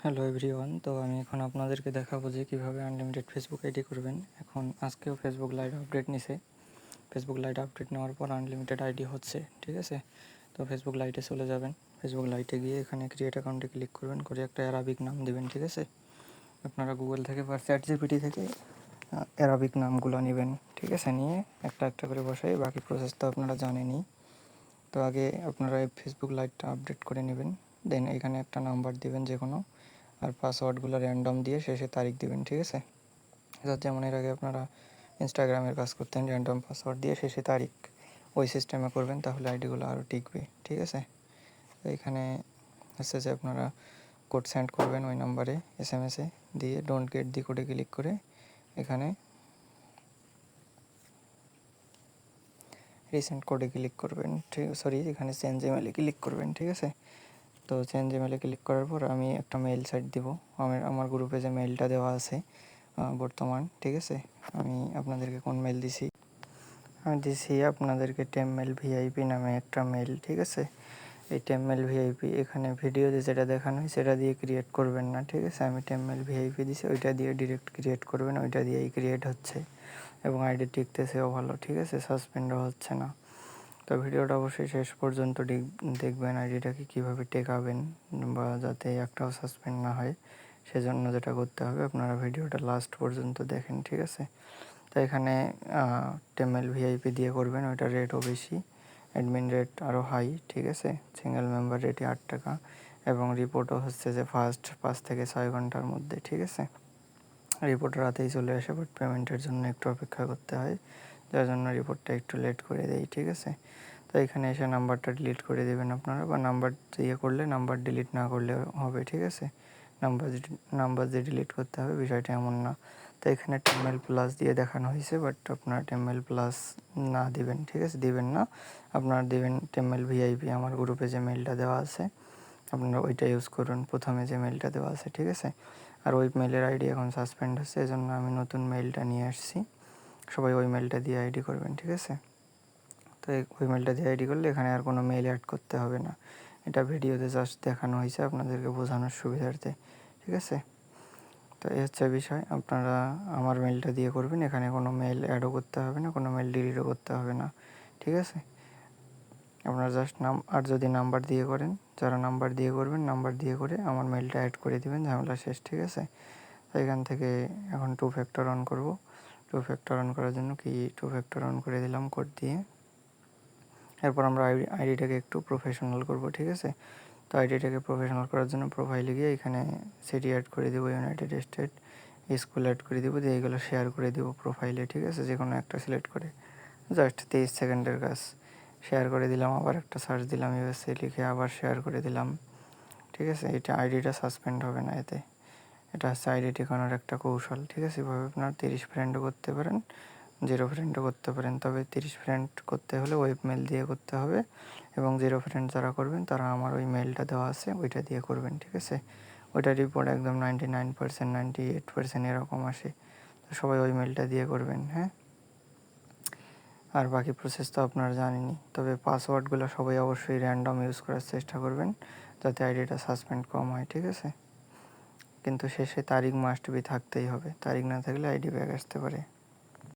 Hello everyone, তো আমি এখন আপনাদেরকে দেখাবো যে কীভাবে আনলিমিটেড ফেসবুক আইডি করবেন। আজকেও ফেসবুক লাইট আপডেট নিছে। ফেসবুক লাইট আপডেট নেওয়ার পর আনলিমিটেড আইডি হচ্ছে, ঠিক আছে। তো ফেসবুক লাইটে চলে যাবেন। ফেসবুক লাইটে গিয়ে এখানে ক্রিয়েট অ্যাকাউন্টে ক্লিক করবেন, করে একটা অ্যারাবিক নাম দেবেন, ঠিক আছে। আপনারা গুগল থেকে বা চ্যাটজিপিটি থেকে অ্যারাবিক নামগুলো নেবেন, ঠিক আছে। নিয়ে একটা একটা করে বসাই, বাকি প্রসেস তো আপনারা জানেনই। তো আগে আপনারা এই ফেসবুক লাইটটা আপডেট করে নেবেন, দেন এখানে একটা নাম্বার দেবেন যে কোনো, আর পাসওয়ার্ডগুলো র্যান্ডম দিয়ে শেষে তারিখ দেবেন, ঠিক আছে। যেমন এর আগে আপনারা ইনস্টাগ্রামের কাজ করতেন, র্যান্ডম পাসওয়ার্ড দিয়ে শেষে তারিখ, ওই সিস্টেমে করবেন, তাহলে আইডিগুলো আরও টিকবে, ঠিক আছে। তো এখানে হচ্ছে যে আপনারা কোড সেন্ড করবেন ওই নাম্বারে SMS-এ দিয়ে ডোন্ট গেট দি কোডে ক্লিক করে এখানে রিসেন্ট কোডে ক্লিক করবেন, এখানে চেঞ্জ ইমেলে ক্লিক করবেন, ঠিক আছে। তো চেঞ্জ ইমেলে ক্লিক করার পর আমি একটা মেইল সাইট দিব, আমার গ্রুপে যে মেইলটা দেওয়া আছে বর্তমান, ঠিক আছে। আমি আপনাদেরকে কোন মেইল দিছি, আমি দিছি আপনাদেরকে টেমমেল ভিআইপি নামে একটা মেইল, ঠিক আছে। এই টেমমেল ভিআইপি এখানে ভিডিওতে যেটা দেখানো হয় সেটা দিয়ে ক্রিয়েট করবেন না, ঠিক আছে। আমি টেমমেল ভিআইপি দিছি, ওইটা দিয়ে ডিরেক্ট ক্রিয়েট করবেন, ওইটা দিয়েই ক্রিয়েট হচ্ছে এবং আইডি টিকতেছেও ভালো, ঠিক আছে, সাসপেন্ডও হচ্ছে না। তো ভিডিওটা অবশ্যই শেষ পর্যন্ত দেখবেন, আইডিটাকে কীভাবে টেকাবেন বা যাতে একটাও সাসপেন্ড না হয়, সেজন্য যেটা করতে হবে আপনারা ভিডিওটা লাস্ট পর্যন্ত দেখেন, ঠিক আছে। তো এখানে টেমমেল ভিআইপি দিয়ে করবেন, ওইটা রেটও বেশি, অ্যাডমিন রেট আরও হাই, ঠিক আছে। সিঙ্গেল মেম্বার রেটই 8 টাকা এবং রিপোর্টও হচ্ছে যে ফার্স্ট 5 থেকে 6 ঘন্টার মধ্যে, ঠিক আছে। রিপোর্ট রাতেই চলে আসে, বাট পেমেন্টের জন্য একটু অপেক্ষা করতে হয়, যার জন্য রিপোর্টটা একটু লেট করে দেয়, ঠিক আছে। তো এখানে এসে নাম্বারটা ডিলিট করে দেবেন আপনারা, বা নাম্বার করলে নাম্বার ডিলিট না করলে হবে, ঠিক আছে। নাম্বার যে ডিলিট করতে হবে বিষয়টা এমন না। তো এখানে টেমমেল প্লাস দিয়ে দেখানো হয়েছে, বাট আপনারা টেমমেল প্লাস না দিবেন, ঠিক আছে, দিবেন না। আপনারা দেবেন টেমমেল ভিআইপি, আমার গ্রুপে যে মেলটা দেওয়া আছে আপনারা ওইটা ইউজ করুন, প্রথমে যে মেলটা দেওয়া আছে, ঠিক আছে। আর ওই মেলের আইডি এখন সাসপেন্ড হচ্ছে, এজন্য আমি নতুন মেলটা নিয়ে আসছি। সবাই ওই মেলটা দিয়ে আইডি করবেন, ঠিক আছে। তো ওই মেলটা দিয়ে আইডি করলে এখানে আর কোনো মেল অ্যাড করতে হবে না। এটা ভিডিওতে জাস্ট দেখানো হয়েছে আপনাদেরকে বোঝানোর সুবিধার্থে, ঠিক আছে। তো এই হচ্ছে বিষয়, আপনারা আমার মেলটা দিয়ে করবেন, এখানে কোনো মেল অ্যাডও করতে হবে না, কোনো মেল ডিলিটও করতে হবে না, ঠিক আছে। আপনারা জাস্ট আর যদি নাম্বার দিয়ে করেন, যারা নাম্বার দিয়ে করবেন, নাম্বার দিয়ে করে আমার মেলটা অ্যাড করে দেবেন, ঝামেলা শেষ, ঠিক আছে। তো এখান থেকে এখন 2 ফ্যাক্টর অন করব। 2 ফ্যাক্টর অন করার জন্য 2 ফ্যাক্টর অন করে দিলাম কোড দিয়ে। এরপর আমরা আইডিটাকে একটু প্রফেশনাল করব, ঠিক আছে। তো আইডিটাকে প্রফেশনাল করার জন্য প্রোফাইলে গিয়ে এখানে সিটি অ্যাড করে দেবো, ইউনাইটেড স্টেট, স্কুল অ্যাড করে দেবো, দিয়ে এগুলো শেয়ার করে দেবো প্রোফাইলে, ঠিক আছে, যে কোনো একটা সিলেক্ট করে, জাস্ট 23 সেকেন্ডের কাজ। শেয়ার করে দিলাম, আবার একটা সার্চ দিলাম ইউএসএ লিখে, আবার শেয়ার করে দিলাম, ঠিক আছে। এটা আইডিটা সাসপেন্ড হবে না এতে, এটা হচ্ছে আইডি ঠেকানোর একটা কৌশল, ঠিক আছে। এভাবে আপনার 30 ফ্রেন্ডও করতে পারেন, 0 ফ্রেন্ডও করতে পারেন, তবে 30 ফ্রেন্ড করতে হলে ওয়েব মেল দিয়ে করতে হবে, এবং 0 ফ্রেন্ড যারা করবেন তারা আমার ওই মেলটা দেওয়া আছে ওইটা দিয়ে করবেন, ঠিক আছে। ওইটা রিপোর্ট একদম 99%, 98% এরকম আসে, তো সবাই ওই মেলটা দিয়ে করবেন, হ্যাঁ। আর বাকি প্রসেস তো আপনারা জানেনই, তবে পাসওয়ার্ডগুলো সবাই অবশ্যই র্যান্ডম ইউজ করার চেষ্টা করবেন, যাতে আইডিটা সাসপেন্ড কম হয়, ঠিক আছে। কিন্তু শেষে তারিখ মাস্ট বি থাকতেই হবে, তারিখ না থাকলে আইডি ব্যাক আসতে পারে।